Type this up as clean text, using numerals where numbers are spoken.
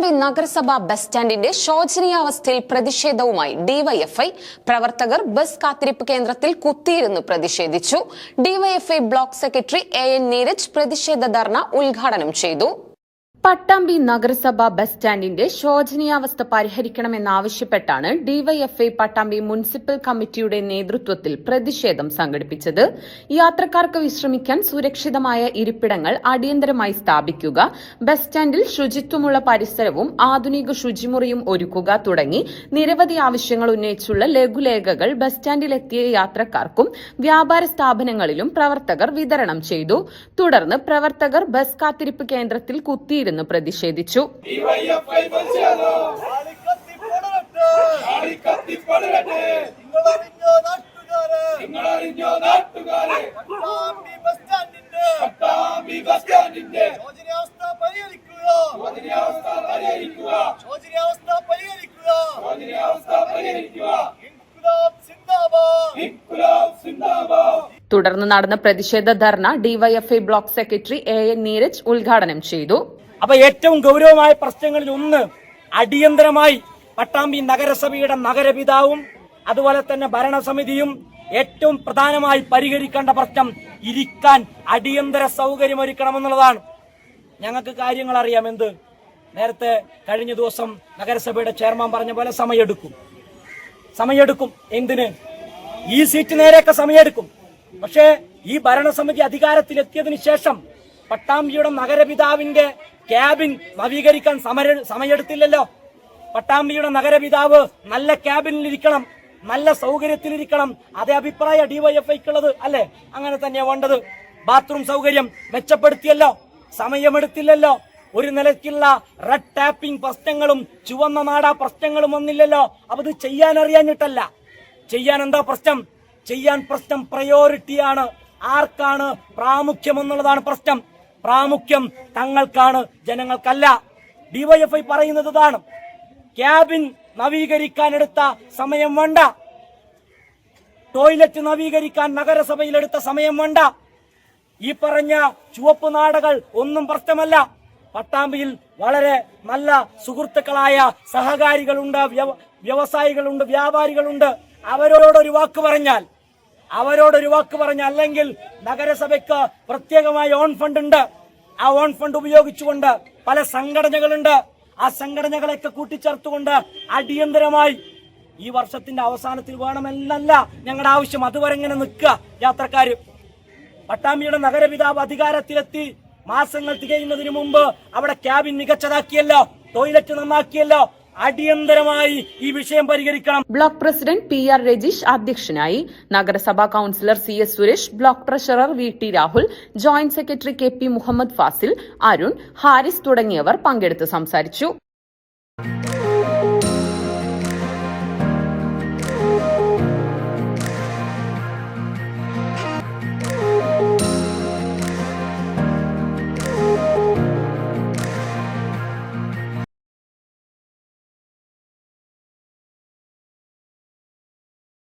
പട്ടാമ്പി നഗരസഭ ബസ് സ്റ്റാൻഡിന്റെ ശോചനീയാവസ്ഥയിൽ പ്രതിഷേധവുമായി ഡിവൈഎഫ്ഐ പ്രവർത്തകർ ബസ് കാത്തിരിപ്പ് കേന്ദ്രത്തിൽ കുത്തിയിരുന്നു പ്രതിഷേധിച്ചു. DYFI block secretary AN Neeraj പ്രതിഷേധ ധർണ ഉദ്ഘാടനം ചെയ്തു. പട്ടാമ്പി നഗരസഭ ബസ് സ്റ്റാൻഡിന്റെ ശോചനീയാവസ്ഥ പരിഹരിക്കണമെന്നാവശ്യപ്പെട്ടാണ് ഡിവൈഎഫ്ഐ പട്ടാമ്പി മുനിസിപ്പൽ കമ്മിറ്റിയുടെ നേതൃത്വത്തിൽ പ്രതിഷേധം സംഘടിപ്പിച്ചത്. യാത്രക്കാർക്ക് വിശ്രമിക്കാൻ സുരക്ഷിതമായ ഇരിപ്പിടങ്ങൾ അടിയന്തരമായി സ്ഥാപിക്കുക, ബസ് സ്റ്റാൻഡിൽ ശുചിത്വമുള്ള പരിസരവും ആധുനിക ശുചിമുറിയും ഒരുക്കുക തുടങ്ങി നിരവധി ആവശ്യങ്ങൾ ഉന്നയിച്ചുള്ള ലഘുലേഖകൾ ബസ് സ്റ്റാൻഡിലെത്തിയ യാത്രക്കാർക്കും വ്യാപാര സ്ഥാപനങ്ങളിലും പ്രവർത്തകർ വിതരണം ചെയ്തു. തുടർന്ന് പ്രവർത്തകർ ബസ് കാത്തിരിപ്പ് കേന്ദ്രത്തിൽ കുത്തിയിരുന്നു പ്രതിഷേധിച്ചു. തുടർന്ന് നടന്ന പ്രതിഷേധ ധർണ DYFI block secretary AN Neeraj ഉദ്ഘാടനം ചെയ്തു. അപ്പൊ ഏറ്റവും ഗൗരവമായ പ്രശ്നങ്ങളിൽ ഒന്ന് അടിയന്തരമായി പട്ടാമ്പി നഗരസഭയുടെ നഗരപിതാവും അതുപോലെ തന്നെ ഭരണസമിതിയും ഏറ്റവും പ്രധാനമായി പരിഹരിക്കേണ്ട പ്രശ്നം ഇരിക്കാൻ അടിയന്തര സൗകര്യം ഒരുക്കണമെന്നുള്ളതാണ്. ഞങ്ങൾക്ക് കാര്യങ്ങൾ അറിയാം. നേരത്തെ കഴിഞ്ഞ ദിവസം നഗരസഭയുടെ ചെയർമാൻ പറഞ്ഞ പോലെ സമയെടുക്കും. എന്തിന്? ഈ സീറ്റ് നേരെയൊക്കെ സമയെടുക്കും. പക്ഷേ ഈ ഭരണസമിതി അധികാരത്തിലെത്തിയതിനു ശേഷം പട്ടാമ്പിയുടെ നഗരപിതാവിന്റെ ക്യാബിൻ നവീകരിക്കാൻ സമയെടുത്തില്ലല്ലോ. പട്ടാമ്പിയുടെ നഗരപിതാവ് നല്ല ക്യാബിനിലിരിക്കണം, നല്ല സൗകര്യത്തിലിരിക്കണം. അതേ അഭിപ്രായ ഡിവൈഎഫ്ഐക്കുള്ളത് അല്ലേ? അങ്ങനെ തന്നെയാ വേണ്ടത്. ബാത്റൂം സൗകര്യം മെച്ചപ്പെടുത്തിയല്ലോ, സമയമെടുത്തില്ലല്ലോ. ഒരു നിലയ്ക്കുള്ള റെഡ് ടാപ്പിംഗ് പ്രശ്നങ്ങളും ചുവന്ന നാട പ്രശ്നങ്ങളും ഒന്നില്ലല്ലോ. അപ്പൊ ഇത് ചെയ്യാൻ അറിയാഞ്ഞിട്ടല്ല. ചെയ്യാൻ എന്താ പ്രശ്നം? ചെയ്യാൻ പ്രശ്നം പ്രയോറിറ്റിയാണ്. ആർക്കാണ് പ്രാമുഖ്യം എന്നുള്ളതാണ് പ്രശ്നം. പ്രാമുഖ്യം തങ്ങൾക്കാണ്, ജനങ്ങൾക്കല്ല. ഡിവൈഎഫ്ഐ പറയുന്നത് ഇതാണ്. ക്യാബിൻ നവീകരിക്കാനെടുത്ത സമയം വേണ്ട, ടോയ്ലറ്റ് നവീകരിക്കാൻ നഗരസഭയിലെടുത്ത സമയം വേണ്ട, ഈ പറഞ്ഞ ചുവപ്പ് നാടകൾ ഒന്നും പ്രശ്നമല്ല. പട്ടാമ്പിയിൽ വളരെ നല്ല സുഹൃത്തുക്കളായ സഹകാരികളുണ്ട്, വ്യവസായികളുണ്ട്, വ്യാപാരികളുണ്ട്. അവരോടൊരു വാക്ക് പറഞ്ഞാൽ അല്ലെങ്കിൽ നഗരസഭയ്ക്ക് പ്രത്യേകമായ ഓൺ ഫണ്ട് ഉണ്ട്. ആ ഓൺ ഫണ്ട് ഉപയോഗിച്ചുകൊണ്ട് പല സംഘടനകളുണ്ട്. ആ സംഘടനകളെയൊക്കെ കൂട്ടിച്ചേർത്തുകൊണ്ട് അടിയന്തരമായി ഈ വർഷത്തിന്റെ അവസാനത്തിൽ വേണമെന്നല്ല ഞങ്ങളുടെ ആവശ്യം. അതുവരെ ഇങ്ങനെ നിൽക്കുക യാത്രക്കാര്. പട്ടാമ്പിയുടെ നഗരപിതാവ് അധികാരത്തിലെത്തി മാസങ്ങൾ തികയുന്നതിന് മുമ്പ് അവിടെ ക്യാബിൻ മികച്ചതാക്കിയല്ലോ, ടോയ്ലറ്റ് നന്നാക്കിയല്ലോ. അടിയന്തരമായി ഈ വിഷയം പരിഹരിക്കണം. ബ്ലോക്ക് പ്രസിഡന്റ് PR രജീഷ് അധ്യക്ഷനായി. നഗരസഭാ councillor CS Suresh, block treasurer VT Rahul, joint secretary KP Muhammad Fazil, Arun, Haris തുടങ്ങിയവർ പങ്കെടുത്ത് സംസാരിച്ചു.